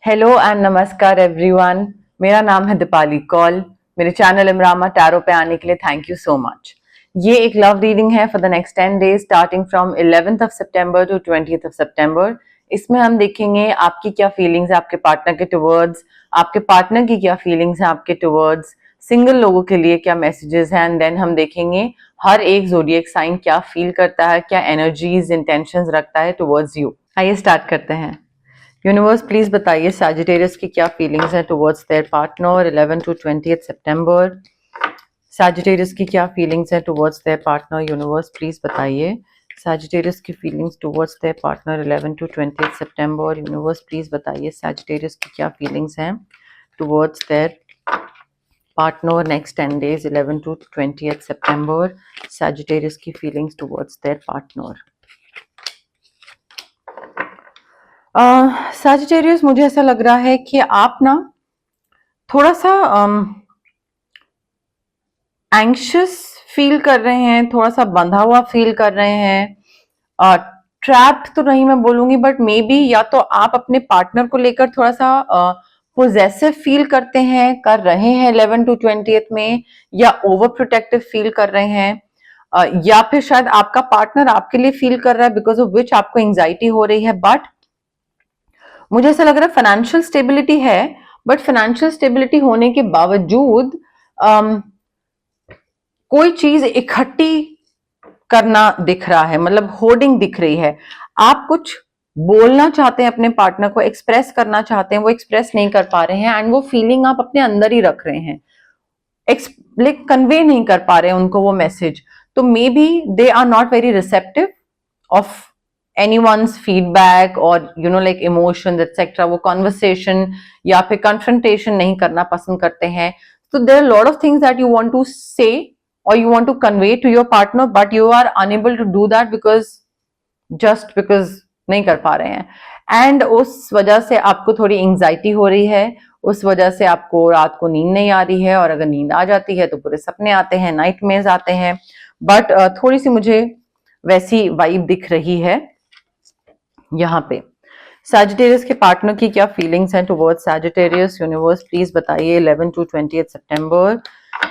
Hello and नमस्कार everyone. मेरा नाम है दीपाली कौल। मेरे चैनल इमरामा टैरो पे आने के लिए थैंक यू सो मच। ये एक लव रीडिंग है for the next 10 days starting from 11th of September to 20th of September. इसमें हम देखेंगे आपकी क्या फीलिंग्स है आपके पार्टनर के टुवर्ड्स, आपके पार्टनर की क्या फीलिंग्स है आपके टुवर्ड्स, सिंगल लोगों के लिए क्या मैसेजेस हैं, एंड देन हम देखेंगे हर एक ज़ोडिएक साइन क्या फील करता है, क्या एनर्जीज इंटेंशंस रखता है टुवर्ड्स यू। आइए स्टार्ट करते हैं। यूनिवर्स प्लीज बताइए सैजिटेरियस की क्या फीलिंग्स हैं towards their partner 11 to 20 September. Sagittarius की क्या फीलिंग्स हैं towards their partner. Universe please बताइए सैजिटेरियस की feelings towards their partner 11 to 20 September. Universe please बताइए सैजिटेरियस की क्या फीलिंग्स हैं towards their partner next 10 days 11 to 20 September. Sagittarius की feelings towards their partner. Sagittarius मुझे ऐसा लग रहा है कि आप ना थोड़ा सा एंग्शियस फील कर रहे हैं, थोड़ा सा बंधा हुआ फील कर रहे हैं। ट्रैप्ड तो नहीं मैं बोलूंगी, बट मे बी या तो आप अपने पार्टनर को लेकर थोड़ा सा पोजेसिव फील करते हैं, कर रहे हैं 11 टू 20 में, या ओवर प्रोटेक्टिव फील कर रहे हैं, या फिर शायद आपका पार्टनर आपके लिए फील कर रहा है बिकॉज ऑफ विच आपको एंजाइटी हो रही है। बट मुझे ऐसा लग रहा है फाइनेंशियल स्टेबिलिटी है, बट फाइनेंशियल स्टेबिलिटी होने के बावजूद कोई चीज इकट्ठी करना दिख रहा है, मतलब होर्डिंग दिख रही है। आप कुछ बोलना चाहते हैं अपने पार्टनर को, एक्सप्रेस करना चाहते हैं, वो एक्सप्रेस नहीं कर पा रहे हैं, एंड वो फीलिंग आप अपने अंदर ही रख रहे हैं, लाइक कन्वे नहीं कर पा रहे हैं उनको वो मैसेज। तो maybe they are not very receptive of anyone's feedback or like emotions etc. वो conversation या फिर confrontation नहीं करना पसंद करते हैं। So there are a lot of things that you want to say or you want to convey to your partner, but you are unable to do that because नहीं कर पा रहे हैं, एंड उस वजह से आपको थोड़ी एंजाइटी हो रही है, उस वजह से आपको रात को नींद नहीं आ रही है, और अगर नींद आ जाती है तो पूरे सपने आते हैं, नाइटमेयर्स आते हैं। बट थोड़ी सी मुझे वैसी वाइब दिख रही है यहाँ पे। सैजिटेरियस के पार्टनर की क्या फीलिंग्स हैं टुवर्ड्स सैजिटेरियस। यूनिवर्स प्लीज बताइए 11 टू 20 सितंबर।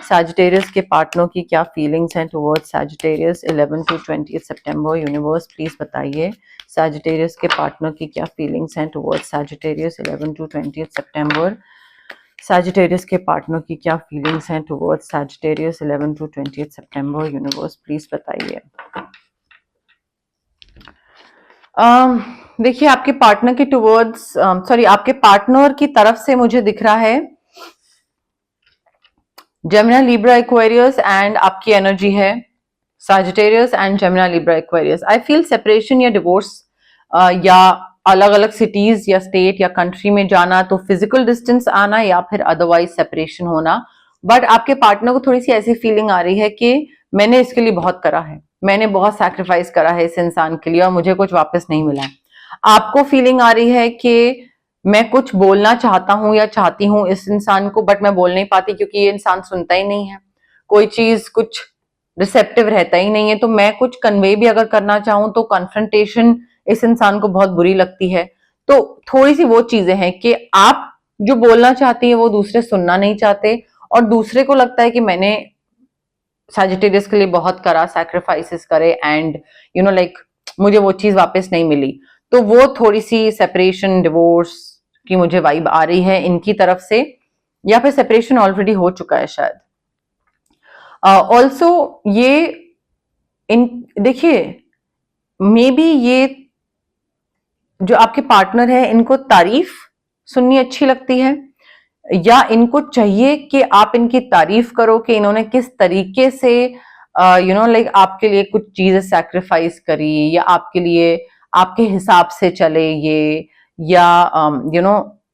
सैजिटेरियस के पार्टनर की क्या फीलिंग्स हैं towards Sagittarius 11 to 20 September. Universe please बताइए सैजिटेरियस के पार्टनर की क्या फीलिंग्स हैं towards Sagittarius 11 to 20 September. Sagittarius के पार्टनर की क्या फीलिंग्स हैं towards Sagittarius 11 to 20 September. Universe please बताइए। देखिए आपके पार्टनर के टुवर्ड्स आपके पार्टनर की तरफ से मुझे दिख रहा है जेमिनी लिब्रा एक्वेरियस, एंड आपकी एनर्जी है Sagittarius and Gemini Libra Aquarius. I feel separation या डिवोर्स, या अलग अलग सिटीज या स्टेट या कंट्री में जाना, तो फिजिकल डिस्टेंस आना या फिर अदरवाइज सेपरेशन होना। बट आपके पार्टनर को थोड़ी सी ऐसी फीलिंग आ रही है कि मैंने इसके लिए बहुत करा है, मैंने बहुत सैक्रिफाइस करा है इस इंसान के लिए और मुझे कुछ वापस नहीं मिला है। आपको फीलिंग आ रही है कि मैं कुछ बोलना चाहता हूं या चाहती हूं इस इंसान को, बट मैं बोल नहीं पाती क्योंकि ये इंसान सुनता ही नहीं है, कोई चीज कुछ रिसेप्टिव रहता ही नहीं है। तो मैं कुछ कन्वे भी अगर करना चाहूं तो कन्फ्रंटेशन इस इंसान को बहुत बुरी लगती है। तो थोड़ी सी वो चीजें हैं कि आप जो बोलना चाहती है वो दूसरे सुनना नहीं चाहते, और दूसरे को लगता है कि मैंने सैजिटेरियस के लिए बहुत करा, सैक्रिफाइसेस करे, एंड लाइक मुझे वो चीज वापस नहीं मिली। तो वो थोड़ी सी सेपरेशन डिवोर्स की मुझे वाइब आ रही है इनकी तरफ से, या फिर सेपरेशन ऑलरेडी हो चुका है शायद। ऑल्सो ये इन देखिए मे बी ये जो आपके पार्टनर है इनको तारीफ सुननी अच्छी लगती है, या इनको चाहिए कि आप इनकी तारीफ करो कि इन्होंने किस तरीके से लाइक आपके लिए कुछ चीजें सैक्रिफाइस करी, या आपके लिए आपके हिसाब से चले ये, या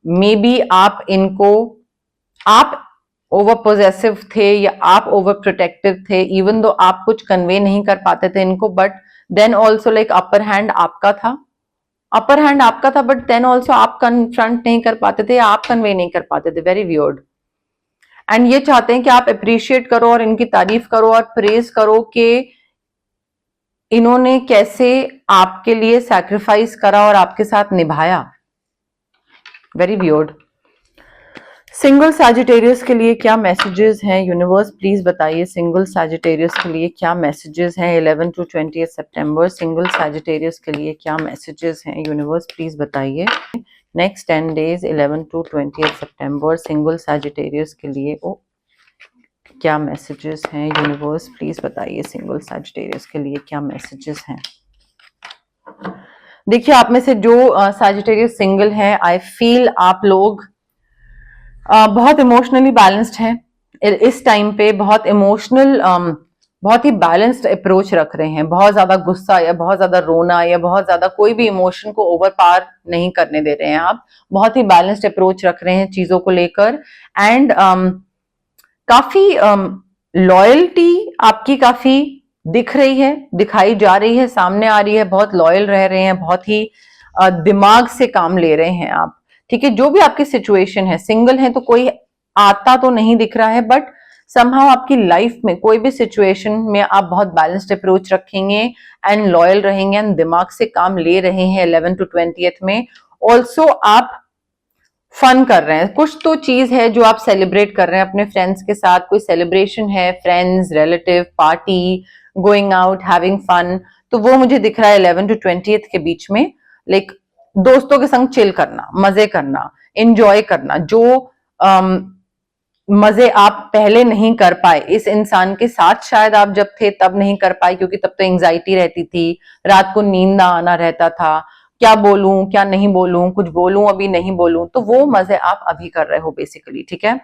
मे बी आप ओवर पोजेसिव थे या आप ओवर प्रोटेक्टिव थे, इवन दो आप कुछ कन्वे नहीं कर पाते थे इनको, but then also like upper hand आपका था, बट देन ऑल्सो आप कन्फ्रंट नहीं कर पाते थे, आप कन्वे नहीं कर पाते थे। Very weird. एंड ये चाहते हैं कि आप अप्रिशिएट करो और इनकी तारीफ करो और प्रेज करो कि इन्होंने कैसे आपके लिए सैक्रिफाइस करा और आपके साथ निभाया। Very weird. सिंगल सैजिटेरियस के लिए क्या मैसेजेस हैं यूनिवर्स, प्लीज बताइए। सिंगल सैजिटेरियस के लिए क्या मैसेजेस हैं 11 to 20 सितंबर? सिंगल सैजिटेरियस के लिए क्या मैसेजेस हैं यूनिवर्स, प्लीज बताइए। Next 10 days 11 to 20 September single Sagittarius के लिए क्या मैसेजेस हैं यूनिवर्स, प्लीज बताइए। सिंगल सैजिटेरियस के लिए क्या मैसेजेस हैं? देखिए, आप में से जो सैजिटेरियस सिंगल है, आई फील आप लोग बहुत इमोशनली बैलेंस्ड हैं इस टाइम पे। बहुत इमोशनल, बहुत ही बैलेंस्ड अप्रोच रख रहे हैं। बहुत ज्यादा गुस्सा या बहुत ज्यादा रोना या बहुत ज्यादा कोई भी इमोशन को ओवर पार नहीं करने दे रहे हैं आप। बहुत ही बैलेंस्ड अप्रोच रख रहे हैं चीजों को लेकर। एंड काफी लॉयल्टी आपकी काफी दिख रही है, दिखाई जा रही है, सामने आ रही है। बहुत लॉयल रह रहे हैं, बहुत ही दिमाग से काम ले रहे हैं आप। ठीक है, जो भी आपकी सिचुएशन है, सिंगल है तो कोई आता तो नहीं दिख रहा है, बट समहाउ आपकी लाइफ में कोई भी सिचुएशन में आप बहुत बैलेंस्ड अप्रोच रखेंगे एंड लॉयल रहेंगे एंड दिमाग से काम ले रहे हैं 11 to 20 में। ऑल्सो आप फन कर रहे हैं, कुछ तो चीज है जो आप सेलिब्रेट कर रहे हैं अपने फ्रेंड्स के साथ। कोई सेलिब्रेशन है, friends, relative, party, going out, having fun. तो वो मुझे दिख रहा है 11 to 20 के बीच में। लाइक दोस्तों के संग चिल करना, मजे करना, एंजॉय करना, जो मजे आप पहले नहीं कर पाए इस इंसान के साथ। शायद आप जब थे तब नहीं कर पाए, क्योंकि तब तो एंजाइटी रहती थी, रात को नींद ना आना रहता था, क्या बोलूं क्या नहीं बोलूं, कुछ बोलूं अभी नहीं बोलूं। तो वो मजे आप अभी कर रहे हो बेसिकली। ठीक है,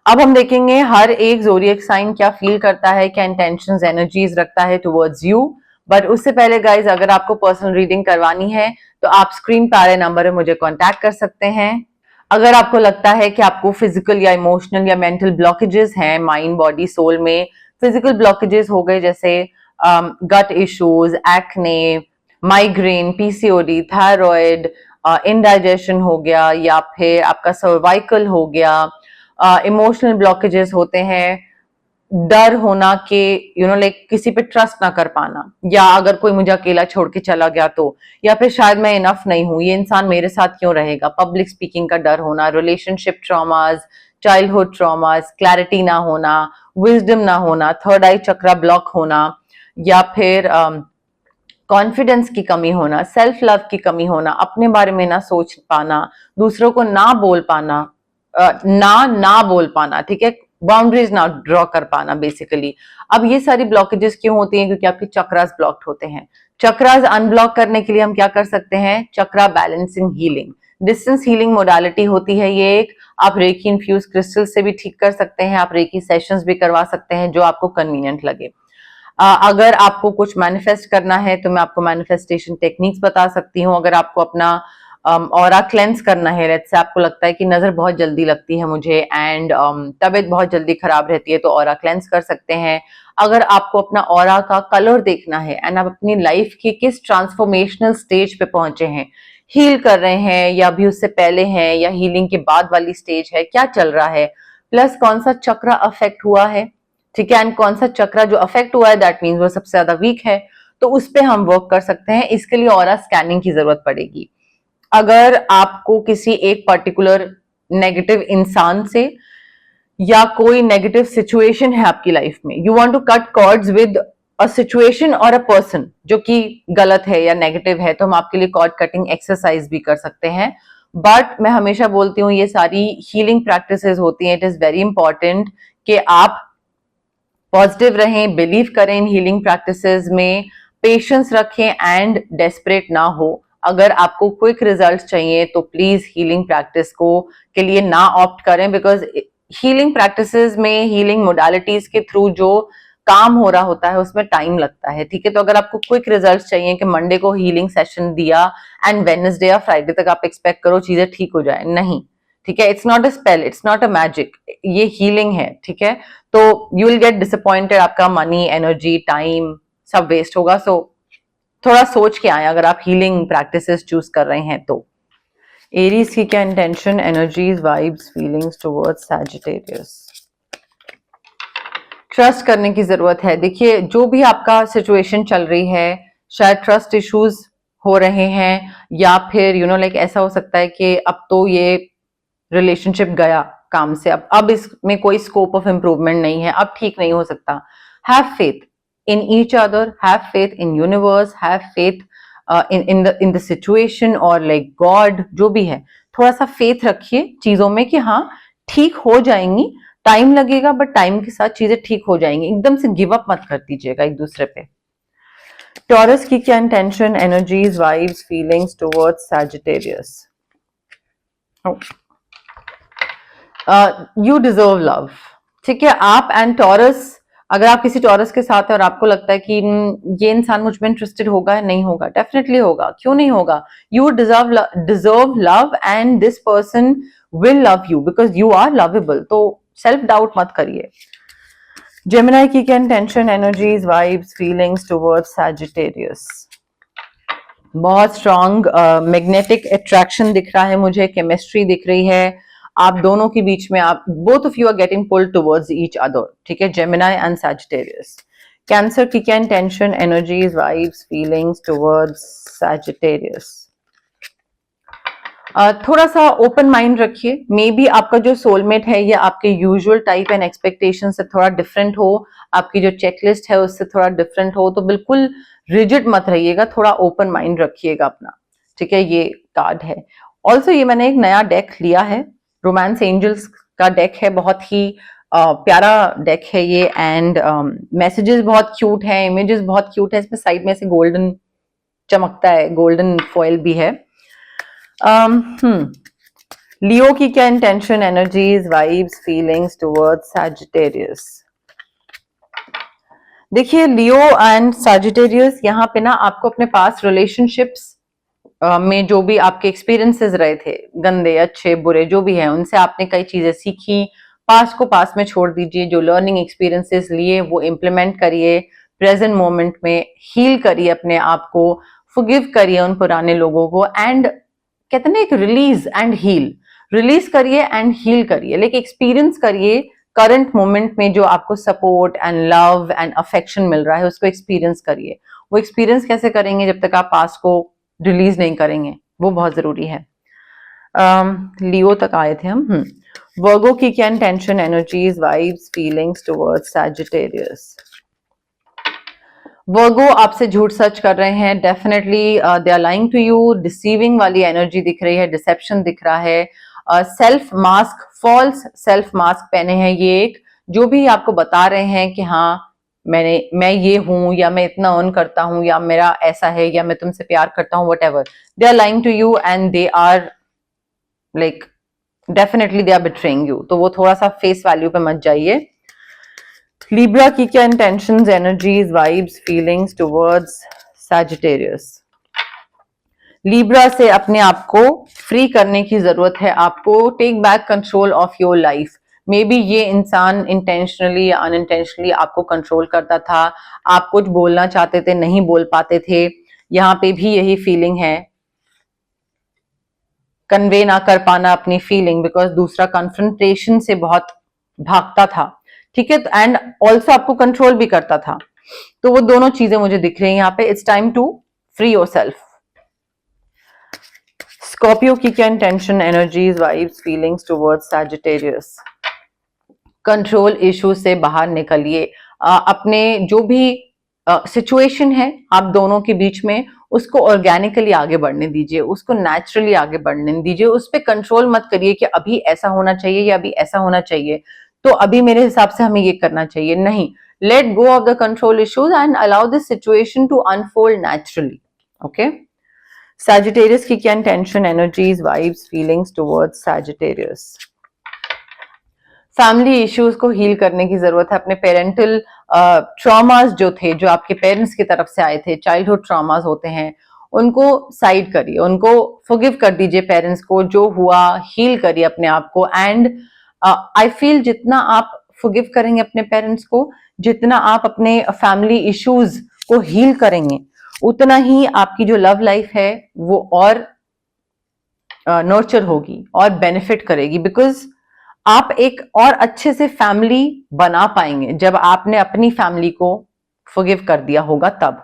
अब हम देखेंगे हर एक ज़ोडिएक साइन क्या फील करता है, क्या इंटेंशंस, एनर्जीज रखता है टुवर्ड्स यू। बट उससे पहले गाइज, अगर आपको पर्सनल रीडिंग करवानी है तो आप स्क्रीन पे आ रहे नंबर पे मुझे कांटेक्ट कर सकते हैं। अगर आपको लगता है कि आपको फिजिकल या इमोशनल या मेंटल ब्लॉकेजेस हैं माइंड, बॉडी, सोल में, फिजिकल ब्लॉकेजेस हो गए जैसे gut issues, acne, migraine, PCOD, thyroid, indigestion हो गया, या फिर आपका सर्वाइकल हो गया, इमोशनल ब्लॉकेजेस होते हैं, डर होना कि लाइक किसी पे ट्रस्ट ना कर पाना, या अगर कोई मुझे अकेला छोड़ के चला गया तो, या फिर शायद मैं इनफ नहीं हूं, ये इंसान मेरे साथ क्यों रहेगा, पब्लिक स्पीकिंग का डर होना, relationship traumas, childhood traumas, clarity ना होना, विजडम ना होना, थर्ड आई चक्रा ब्लॉक होना, या फिर कॉन्फिडेंस की कमी होना, सेल्फ लव की कमी होना, अपने बारे में ना सोच पाना, दूसरों को ना बोल पाना, ना बोल पाना, ठीक है, बाउंड्रीज ना ड्रॉ कर पाना बेसिकली। अब ये सारी ब्लॉकेजेस क्यों होती हैं? क्योंकि आपके चक्रास ब्लॉक्ड होते हैं। चक्रास अनब्लॉक करने के लिए हम क्या कर सकते हैं? Chakra balancing healing, distance healing modality होती है ये एक। आप रेकी इन्फ्यूज क्रिस्टल से भी ठीक कर सकते हैं, आप रेकी सेशंस भी करवा सकते हैं, जो आपको कन्वीनियंट लगे। अगर आपको कुछ मैनिफेस्ट करना है तो मैं आपको मैनिफेस्टेशन टेक्निक्स बता सकती हूँ। अगर आपको अपना ऑरा क्लेंस करना है, लेट्स से आपको लगता है कि नजर बहुत जल्दी लगती है मुझे एंड तबीयत बहुत जल्दी खराब रहती है, तो ऑरा क्लेंस कर सकते हैं। अगर आपको अपना ऑरा का कलर देखना है एंड आप अपनी लाइफ की किस ट्रांसफॉर्मेशनल स्टेज पे पहुंचे हैं, हील कर रहे हैं या अभी उससे पहले हैं या हीलिंग के बाद वाली स्टेज है, क्या चल रहा है, प्लस कौन सा चक्र अफेक्ट हुआ है, ठीक है, एंड कौन सा चक्र जो अफेक्ट हुआ है दैट मीन्स वो सबसे ज्यादा वीक है, तो उस पे हम वर्क कर सकते हैं। इसके लिए ऑरा स्कैनिंग की जरूरत पड़ेगी। अगर आपको किसी एक पर्टिकुलर नेगेटिव इंसान से या कोई नेगेटिव सिचुएशन है आपकी लाइफ में, you want to cut cords with a situation और अ पर्सन जो कि गलत है या नेगेटिव है, तो हम आपके लिए कॉर्ड कटिंग एक्सरसाइज भी कर सकते हैं। बट मैं हमेशा बोलती हूँ ये सारी हीलिंग प्रैक्टिसेस होती हैं, इट इज वेरी इंपॉर्टेंट कि आप पॉजिटिव रहें, बिलीव करें इन हीलिंग प्रैक्टिसेस में, पेशेंस रखें एंड डेस्परेट ना हो। अगर आपको क्विक रिजल्ट चाहिए तो प्लीज हीलिंग प्रैक्टिस को के लिए ना ऑप्ट करें, बिकॉज हीलिंग प्रैक्टिसेस में, हीलिंग मोडालिटीज के थ्रू जो काम हो रहा होता है उसमें टाइम लगता है। ठीक है, तो अगर आपको क्विक रिजल्ट चाहिए कि मंडे को हीलिंग सेशन दिया एंड वेडनेसडे या फ्राइडे तक आप एक्सपेक्ट करो चीजें ठीक हो जाए, नहीं। ठीक है, it's not a spell, it's not a magic, ये हीलिंग है। ठीक है, तो यू विल गेट डिसअपॉइंटेड, आपका मनी, एनर्जी, टाइम सब वेस्ट होगा। सो थोड़ा सोच के आए अगर आप हीलिंग प्रैक्टिसेस चूज कर रहे हैं तो। एरीज की क्या intention, energies, vibes, feelings towards Sagittarius? Trust करने की जरूरत है। देखिए, जो भी आपका सिचुएशन चल रही है, शायद ट्रस्ट इश्यूज हो रहे हैं, या फिर लाइक ऐसा हो सकता है कि अब तो ये रिलेशनशिप गया काम से, अब इसमें कोई स्कोप ऑफ इम्प्रूवमेंट नहीं है, अब ठीक नहीं हो सकता. Have faith in each other, have faith in universe, have faith in the situation, और लाइक गॉड, जो भी है, थोड़ा सा फेथ रखिए चीजों में कि हाँ ठीक हो जाएंगी. टाइम लगेगा बट टाइम के साथ चीजें ठीक हो जाएंगी. एकदम से गिव अप मत कर दीजिएगा एक दूसरे पे. टॉरस की क्या intention, energies, vibes, feelings towards Sagittarius. You deserve love. ठीक है, आप एंड टॉरस, अगर आप किसी टॉरस के साथ हैं और आपको लगता है कि ये इंसान मुझ में इंटरेस्टेड होगा, नहीं होगा, डेफिनेटली होगा, क्यों नहीं होगा. You deserve love and this person will love you because you are lovable. तो सेल्फ डाउट मत करिए. जेमिनी की क्या intention, energies, vibes, feelings towards Sagittarius. बहुत स्ट्रॉन्ग मैग्नेटिक अट्रैक्शन दिख रहा है मुझे, केमिस्ट्री दिख रही है आप दोनों के बीच में. आप both of you are getting pulled towards each other. ठीक है, जेमिनी एंड सैजिटेरियस. कैंसर की क्या intention, energies, vibes, feelings towards Sagittarius. थोड़ा सा ओपन माइंड रखिए. मे बी आपका जो सोलमेट है ये आपके यूजुअल टाइप एंड एक्सपेक्टेशन से थोड़ा डिफरेंट हो, आपकी जो चेकलिस्ट है उससे थोड़ा डिफरेंट हो, तो बिल्कुल रिजिड मत रहिएगा, थोड़ा ओपन माइंड रखिएगा अपना. ठीक है, ये कार्ड है. ऑल्सो ये मैंने एक नया डेक लिया है, रोमांस एंजल्स का डेक है, बहुत ही प्यारा डेक है ये. एंड मैसेजेस बहुत क्यूट हैं, इमेजेस बहुत क्यूट है. इसमें साइड में से गोल्डन चमकता है, गोल्डन फॉयल भी है. लियो की क्या intention, energies, vibes, feelings towards Sagittarius. देखिए, लियो एंड सैजिटेरियस यहाँ पे ना आपको अपने पास रिलेशनशिप्स में जो भी आपके एक्सपीरियंसेस रहे थे, गंदे अच्छे बुरे जो भी है, उनसे आपने कई चीजें सीखी. पास्ट को पास्ट में छोड़ दीजिए, जो लर्निंग एक्सपीरियंसेस लिए वो इम्प्लीमेंट करिए प्रेजेंट मोमेंट में. हील करिए अपने आप को, फॉरगिव करिए उन पुराने लोगों को. एंड कहते हैं ना एक रिलीज एंड हील, रिलीज करिए एंड हील करिए. लाइक एक्सपीरियंस करिए करंट मोमेंट में जो आपको support and love and affection मिल रहा है, उसको एक्सपीरियंस करिए. वो एक्सपीरियंस कैसे करेंगे, जब तक आप पास्ट को रिलीज नहीं करेंगे, वो बहुत जरूरी है. लियो तक आए थे हम. वर्गो की क्या intention, energies, vibes, feelings towards Sagittarius. Virgo आपसे झूठ सच कर रहे हैं, definitely they are lying to you. Deceiving वाली एनर्जी दिख रही है, डिसेप्शन दिख रहा है. Self mask, false self mask पहने हैं ये एक, जो भी आपको बता रहे हैं कि हाँ मैं ये हूं, या मैं इतना अर्न करता हूं, या मेरा ऐसा है, या मैं तुमसे प्यार करता हूं, whatever. They are lying to you and they are like definitely they are betraying you. तो वो थोड़ा सा फेस वैल्यू पे मत जाइए. लिब्रा की क्या intentions, energies, vibes, feelings towards Sagittarius. Libra से अपने आप को फ्री करने की जरूरत है आपको. Take back control of your life. Maybe ये इंसान इंटेंशनली या अनइंटेंशनली आपको कंट्रोल करता था. आप कुछ बोलना चाहते थे, नहीं बोल पाते थे. यहाँ पे भी यही फीलिंग है, कन्वे ना कर पाना अपनी फीलिंग, बिकॉज दूसरा कन्फ्रंटेशन से बहुत भागता था. ठीक है, एंड ऑल्सो आपको कंट्रोल भी करता था. तो वो दोनों चीजें मुझे दिख रही हैं यहाँ पे. It's time to free yourself. Scorpio की क्या intention, energies, vibes, feelings towards Sagittarius. Control issue से बाहर निकलिए. अपने जो भी सिचुएशन है आप दोनों के बीच में, उसको ऑर्गेनिकली आगे बढ़ने दीजिए, उसको नेचुरली आगे बढ़ने दीजिए. उस पर कंट्रोल मत करिए कि अभी ऐसा होना चाहिए या अभी ऐसा होना चाहिए, तो अभी मेरे हिसाब से हमें ये करना चाहिए. नहीं, let go of the control issues and allow this situation to unfold naturally. Okay. Sagittarius की क्या intention, energies, vibes, feelings towards Sagittarius. Family issues को हील करने की जरूरत है. अपने पेरेंटल ट्रॉमास जो थे, जो आपके पेरेंट्स की तरफ से आए थे, चाइल्डहुड ट्रॉमास होते हैं, उनको साइड करिए, उनको फॉरगिव कर दीजिए. पेरेंट्स को जो हुआ हील करिए अपने आप को. एंड आई फील जितना आप फॉरगिव करेंगे अपने पेरेंट्स को, जितना आप अपने फैमिली इश्यूज को हील करेंगे, उतना ही आपकी जो लव लाइफ है वो और नर्चर होगी और बेनिफिट करेगी. बिकॉज आप एक और अच्छे से फैमिली बना पाएंगे जब आपने अपनी फैमिली को फॉरगिव कर दिया होगा तब.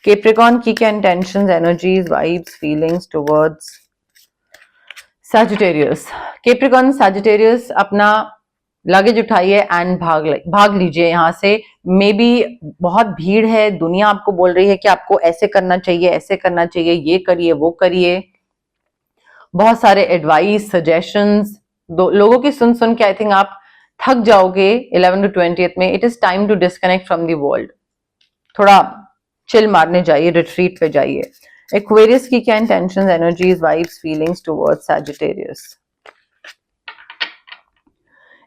Capricorn की क्या intentions, energies, vibes, feelings towards Sagittarius? Capricorn, Sagittarius अपना लगेज उठाइए एंड भाग लीजिए यहाँ से। मे बी बहुत भीड़ है, दुनिया आपको बोल रही है कि आपको ऐसे करना चाहिए, ऐसे करना चाहिए, ये करिए, वो करिए, बहुत सारे एडवाइस, सजेशंस लोगों की सुन सुन के आई थिंक आप थक जाओगे 11 to 20th में। It is time to disconnect from the world, थोड़ा चिल मारने जाइए, रिट्रीट पे जाइए। एक्वेरियस की क्या intentions, energies, vibes, feelings towards Sagittarius?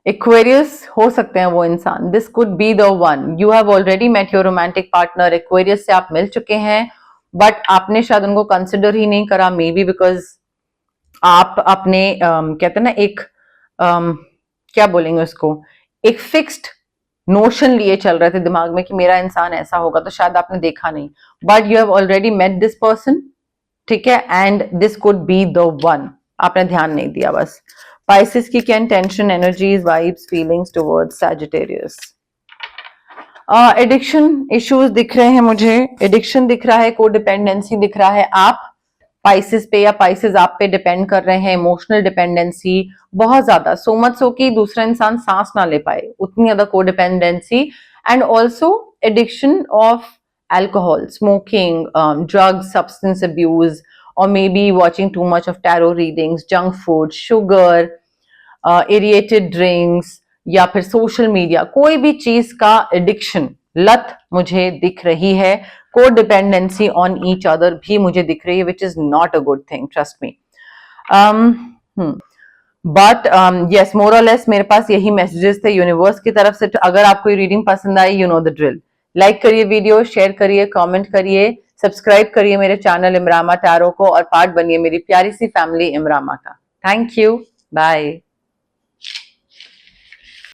Aquarius हो सकते हैं वो इंसान, this could be the one, you have already met your romantic partner. Aquarius से आप मिल चुके हैं बट आपने शायद उनको कंसिडर ही नहीं करा, मे बी बिकॉज आप अपने कहते हैं ना एक क्या बोलेंगे उसको, एक फिक्स्ड नोशन लिए चल रहे थे दिमाग में कि मेरा इंसान ऐसा होगा, तो शायद आपने देखा नहीं, but you have already met this person, ठीक है, and this could be the one, आपने ध्यान नहीं दिया बस। पाइसेस की क्या intention, energies, vibes, feelings towards Sagittarius? Addiction issues दिख रहे हैं मुझे, एडिक्शन दिख रहा है, कोडिपेंडेंसी दिख रहा है, आप पाइसेस पे या पाइसेस आप पे डिपेंड कर रहे हैं, इमोशनल डिपेंडेंसी बहुत ज्यादा, सो मच सो कि दूसरा इंसान सांस ना ले पाए, उतनी ज्यादा codependency, and also addiction of alcohol, smoking, drugs, substance abuse, or maybe watching too much of tarot readings, junk food, sugar, aerated drinks, या फिर सोशल मीडिया, कोई भी चीज का एडिक्शन, लत मुझे दिख रही है। कोडिपेंडेंसी ऑन ईच अदर भी मुझे दिख रही है, which is not a good thing, trust me. But yes, more और लेस मेरे पास यही मैसेजेस थे यूनिवर्स की तरफ से। अगर आपको ये रीडिंग पसंद आई, you know the drill, like करिए वीडियो, शेयर करिए, कमेंट करिए, सब्सक्राइब करिए मेरे चैनल इमरामा टैरो को और पार्ट बनिए मेरी प्यारी सी फैमिली इमरामा का। Thank you, bye.